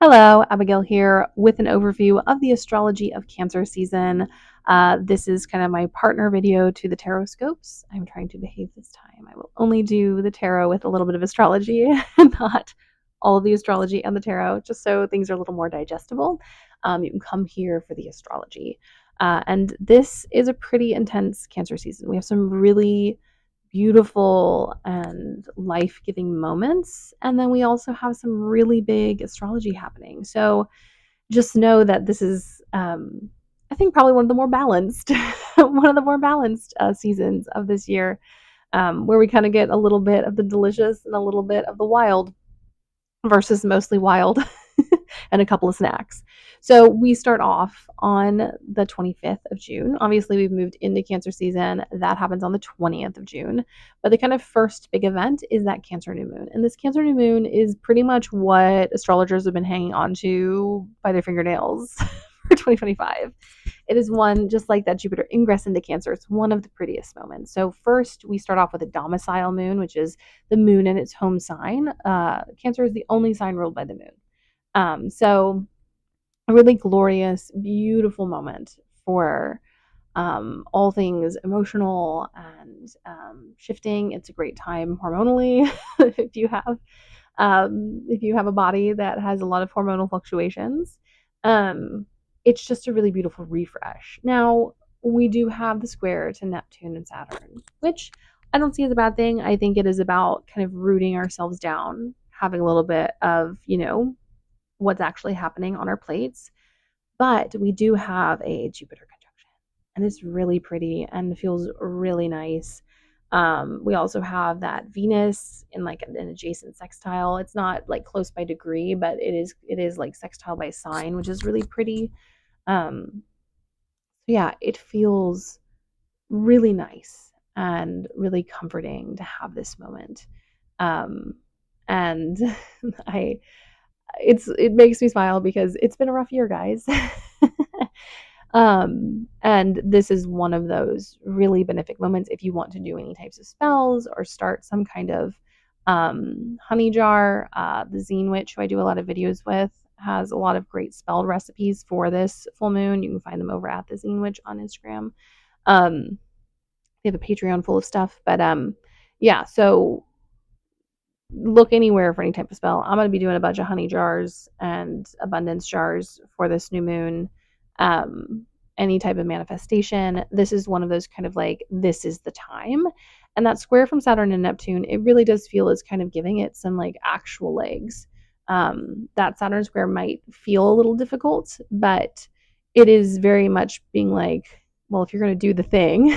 Hello, Abigail here with an overview of the astrology of Cancer season. This is kind of my partner video to the Tarotscopes. I'm trying to behave this time. I will only do the tarot with a little bit of astrology, not all of the astrology and the tarot, just so things are a little more digestible. You can come here for the astrology. And this is a pretty intense Cancer season. We have some really beautiful and life-giving moments, and then we also have some really big astrology happening. So just know that this is I think probably one of the more balanced seasons of this year, where we kind of get a little bit of the delicious and a little bit of the wild versus mostly wild and a couple of snacks. So we start off on the 25th of June. Obviously, we've moved into Cancer season. That happens on the 20th of June. But the kind of first big event is that Cancer new moon. And this Cancer new moon is pretty much what astrologers have been hanging on to by their fingernails for 2025. It is one, just like that Jupiter ingress into Cancer, it's one of the prettiest moments. So first, we start off with a domicile moon, which is the moon in its home sign. Cancer is the only sign ruled by the moon. So a really glorious, beautiful moment for all things emotional and shifting. It's a great time hormonally if you have a body that has a lot of hormonal fluctuations. It's just a really beautiful refresh. Now, we do have the square to Neptune and Saturn, which I don't see as a bad thing. I think it is about kind of rooting ourselves down, having a little bit of, what's actually happening on our plates. But we do have a Jupiter conjunction, and it's really pretty and feels really nice. We also have that Venus in like an adjacent sextile. It's not like close by degree, but it is like sextile by sign, which is really pretty. Yeah, it feels really nice and really comforting to have this moment. And I it makes me smile because it's been a rough year, guys. And this is one of those really benefic moments if you want to do any types of spells or start some kind of honey jar. The Zine Witch, who I do a lot of videos with, has a lot of great spell recipes for this full moon. You can find them over at the Zine Witch on Instagram. They have a Patreon full of stuff, but yeah, so look anywhere for any type of spell. I'm going to be doing a bunch of honey jars and abundance jars for this new moon. Any type of manifestation. This is one of those kind of like, this is the time. And that square from Saturn and Neptune, it really does feel as kind of giving it some like actual legs. That Saturn square might feel a little difficult, but it is very much being like, well, if you're going to do the thing,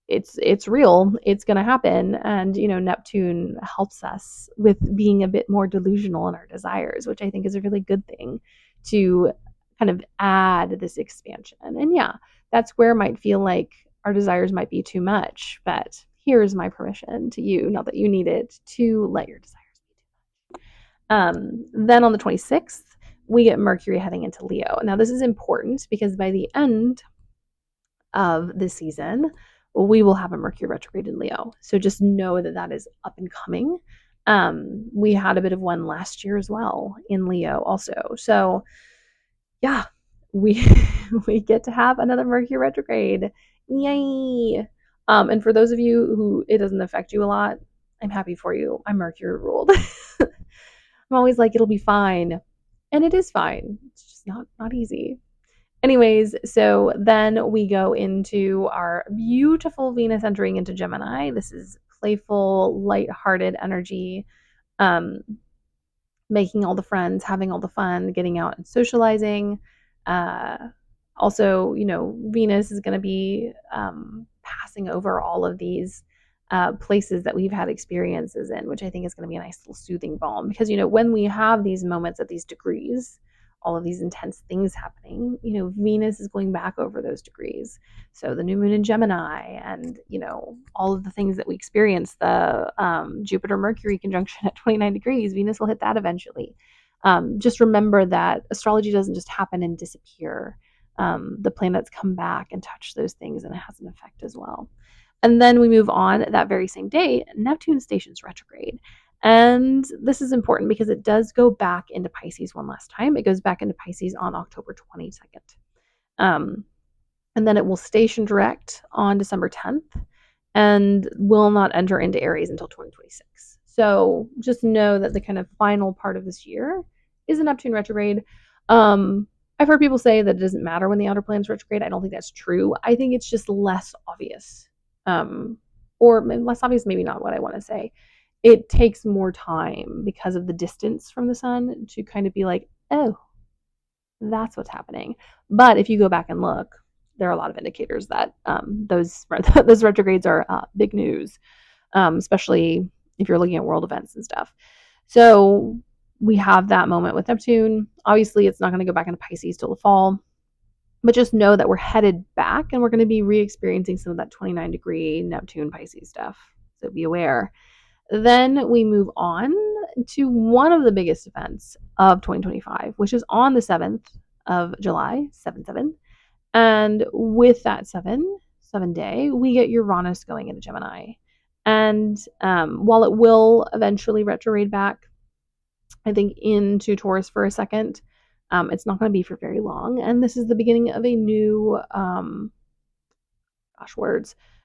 it's real, it's going to happen. And Neptune helps us with being a bit more delusional in our desires, which I think is a really good thing to kind of add this expansion. And yeah, that square might feel like our desires might be too much, but here's my permission to you, not that you need it, to let your desires be too much. Then on the 26th, we get Mercury heading into Leo. Now this is important because by the end of this season, we will have a Mercury retrograde in Leo. So just know that that is up and coming. We had a bit of one last year as well in Leo also. So yeah, we we get to have another Mercury retrograde. Yay. And for those of you who it doesn't affect you a lot, I'm happy for you. I'm Mercury ruled. I'm always like, it'll be fine. And it is fine. It's just not easy. Anyways, so then we go into our beautiful Venus entering into Gemini. This is playful, lighthearted energy, making all the friends, having all the fun, getting out and socializing. Also, Venus is going to be passing over all of these places that we've had experiences in, which I think is going to be a nice little soothing balm. Because, when we have these moments at these degrees, all of these intense things happening, Venus is going back over those degrees. So the new moon in Gemini and, all of the things that we experience, the Jupiter Mercury conjunction at 29 degrees, Venus will hit that eventually. Just remember that astrology doesn't just happen and disappear. The planets come back and touch those things, and it has an effect as well. And then we move on that very same day, Neptune stations retrograde. And this is important because it does go back into Pisces one last time. It goes back into Pisces on October 22nd. Um, and then it will station direct on December 10th and will not enter into Aries until 2026. So just know that the kind of final part of this year is a Neptune retrograde. I've heard people say that it doesn't matter when the outer planets retrograde. I don't think that's true. I think it's just less obvious. Or less obvious, maybe not what I want to say. It takes more time because of the distance from the sun to kind of be like, oh, that's what's happening. But if you go back and look, there are a lot of indicators that those retrogrades are big news, especially if you're looking at world events and stuff. So we have that moment with Neptune. Obviously, it's not going to go back into Pisces till the fall, but just know that we're headed back and we're going to be re-experiencing some of that 29-degree Neptune Pisces stuff. So be aware. Then we move on to one of the biggest events of 2025, which is on the 7th of July, 7/7. And with that 7 day, we get Uranus going into Gemini. And while it will eventually retrograde back, I think, into Taurus for a second, it's not going to be for very long. And this is the beginning of a new,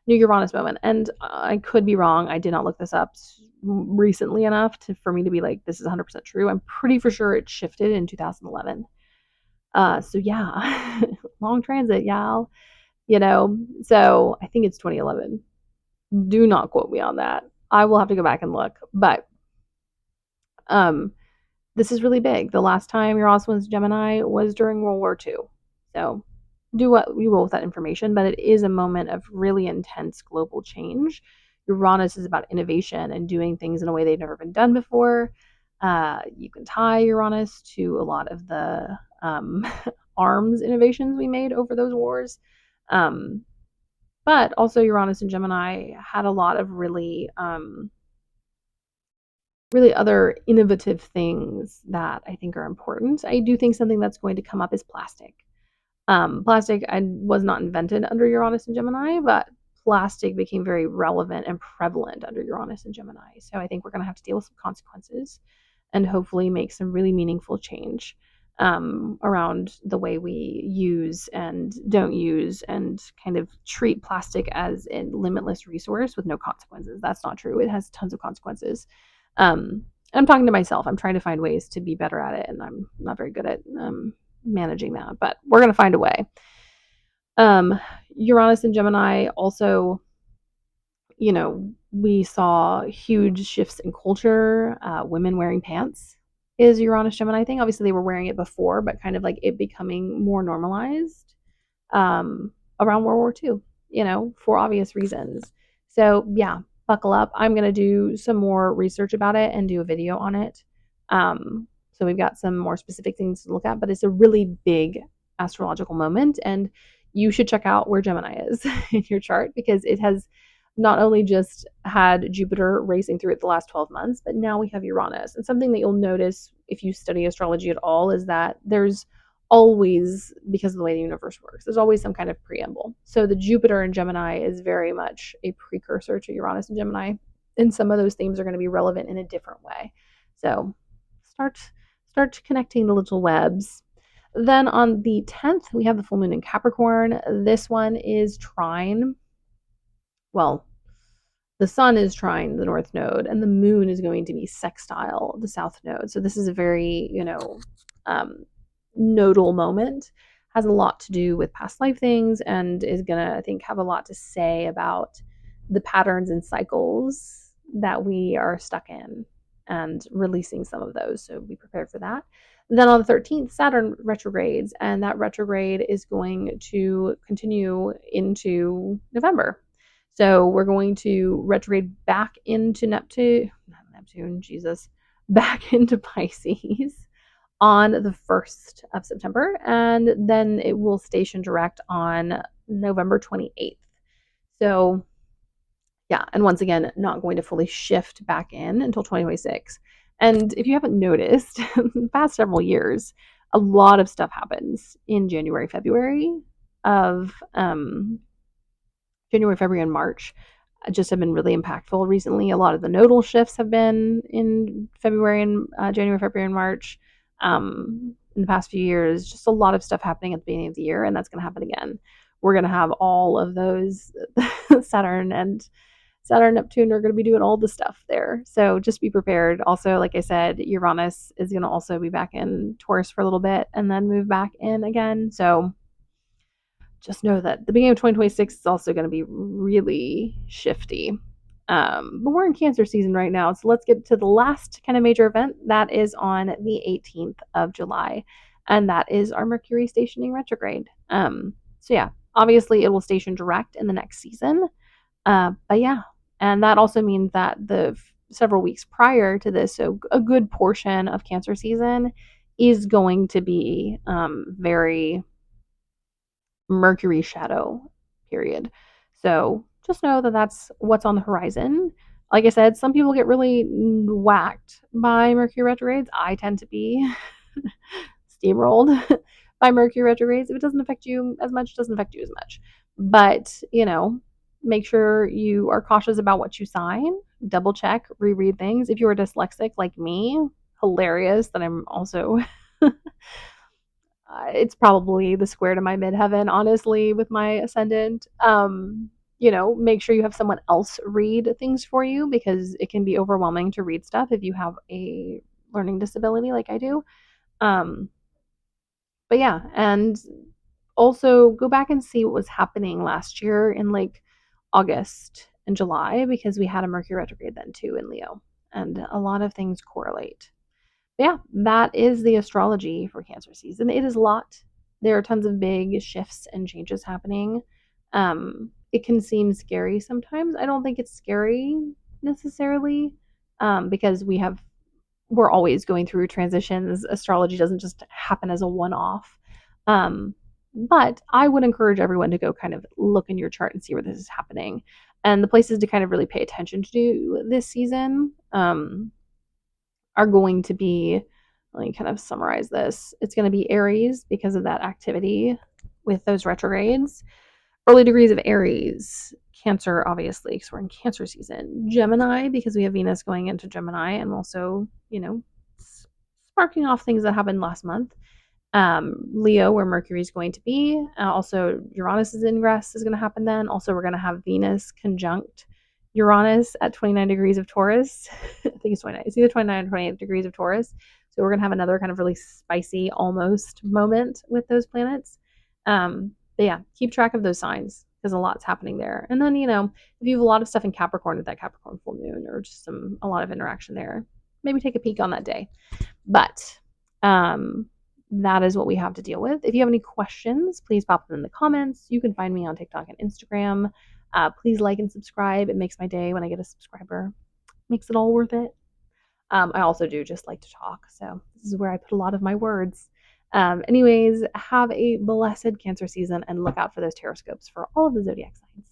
new Uranus moment. And I could be wrong. I did not look this up recently enough for me to be like, this is 100% true. I'm pretty for sure it shifted in 2011. So yeah, long transit, y'all. So I think it's 2011. Do not quote me on that. I will have to go back and look. But this is really big. The last time Uranus was Gemini was during World War II. So do what you will with that information, but it is a moment of really intense global change. Uranus is about innovation and doing things in a way they've never been done before. You can tie Uranus to a lot of the arms innovations we made over those wars. But also Uranus and Gemini had a lot of really other innovative things that I think are important. I do think something that's going to come up is plastic. Plastic was not invented under Uranus and Gemini, but plastic became very relevant and prevalent under Uranus and Gemini. So I think we're going to have to deal with some consequences and hopefully make some really meaningful change around the way we use and don't use and kind of treat plastic as a limitless resource with no consequences. That's not true. It has tons of consequences. I'm talking to myself. I'm trying to find ways to be better at it, and I'm not very good at managing that, but we're going to find a way. Uranus and Gemini also, we saw huge shifts in culture. Women wearing pants is Uranus Gemini thing. Obviously, they were wearing it before, but kind of like it becoming more normalized around World War II, for obvious reasons. So yeah, buckle up. I'm going to do some more research about it and do a video on it. So we've got some more specific things to look at, but it's a really big astrological moment, and you should check out where Gemini is in your chart because it has not only just had Jupiter racing through it the last 12 months, but now we have Uranus. And something that you'll notice if you study astrology at all is that there's always, because of the way the universe works, there's always some kind of preamble. So the Jupiter in Gemini is very much a precursor to Uranus and Gemini, and some of those themes are going to be relevant in a different way. So start connecting the little webs. Then on the 10th, we have the full moon in Capricorn. This one is trine. Well, the sun is trine the north node, and the moon is going to be sextile the south node. So this is a very, nodal moment. Has a lot to do with past life things, and is gonna, I think, have a lot to say about the patterns and cycles that we are stuck in, and releasing some of those. So be prepared for that. Then on the 13th, Saturn retrogrades, and that retrograde is going to continue into November. So we're going to retrograde back into back into Pisces on the 1st of September, and then it will station direct on November 28th. So yeah, and once again, not going to fully shift back in until 2026. And if you haven't noticed, the past several years, a lot of stuff happens in January, February, and March just have been really impactful recently. A lot of the nodal shifts have been in February and January, February, and March. In the past few years, just a lot of stuff happening at the beginning of the year, and that's going to happen again. We're going to have all of those Saturn and Saturn, Neptune are going to be doing all the stuff there. So just be prepared. Also, like I said, Uranus is going to also be back in Taurus for a little bit and then move back in again. So just know that the beginning of 2026 is also going to be really shifty. But we're in Cancer season right now. So let's get to the last kind of major event. That is on the 18th of July. And that is our Mercury stationing retrograde. So yeah, obviously it will station direct in the next season. But yeah, and that also means that the several weeks prior to this, so a good portion of Cancer season is going to be very Mercury shadow period. So just know that that's what's on the horizon. Like I said, some people get really whacked by Mercury retrogrades. I tend to be steamrolled by Mercury retrogrades. If it doesn't affect you as much, it doesn't affect you as much. But, make sure you are cautious about what you sign, double check, reread things. If you're dyslexic like me, hilarious that I'm also it's probably the square to my midheaven, honestly, with my ascendant. Make sure you have someone else read things for you because it can be overwhelming to read stuff if you have a learning disability like I do. Um, but yeah, and also go back and see what was happening last year in like August and July because we had a Mercury retrograde then too in Leo, and a lot of things correlate. But yeah, that is the astrology for Cancer season. It is a lot. There are tons of big shifts and changes happening. It can seem scary sometimes. I don't think it's scary necessarily because we're always going through transitions. Astrology doesn't just happen as a one-off. But I would encourage everyone to go kind of look in your chart and see where this is happening. And the places to kind of really pay attention to this season are going to be, let me kind of summarize this. It's going to be Aries because of that activity with those retrogrades. Early degrees of Aries, Cancer, obviously, because we're in Cancer season. Gemini, because we have Venus going into Gemini and also, sparking off things that happened last month. Leo, where Mercury is going to be. Also, Uranus's ingress is going to happen then. Also, we're going to have Venus conjunct Uranus at 29 degrees of Taurus. I think it's 29. It's either 29 or 28 degrees of Taurus. So we're going to have another kind of really spicy almost moment with those planets. But yeah, keep track of those signs because a lot's happening there. And then, if you have a lot of stuff in Capricorn at that Capricorn full moon or just a lot of interaction there, maybe take a peek on that day. But that is what we have to deal with. If you have any questions, please pop them in the comments. You can find me on TikTok and Instagram. Please like and subscribe. It makes my day when I get a subscriber. Makes it all worth it. I also do just like to talk, so this is where I put a lot of my words. Anyways, have a blessed Cancer season and look out for those Tarotscopes for all of the zodiac signs.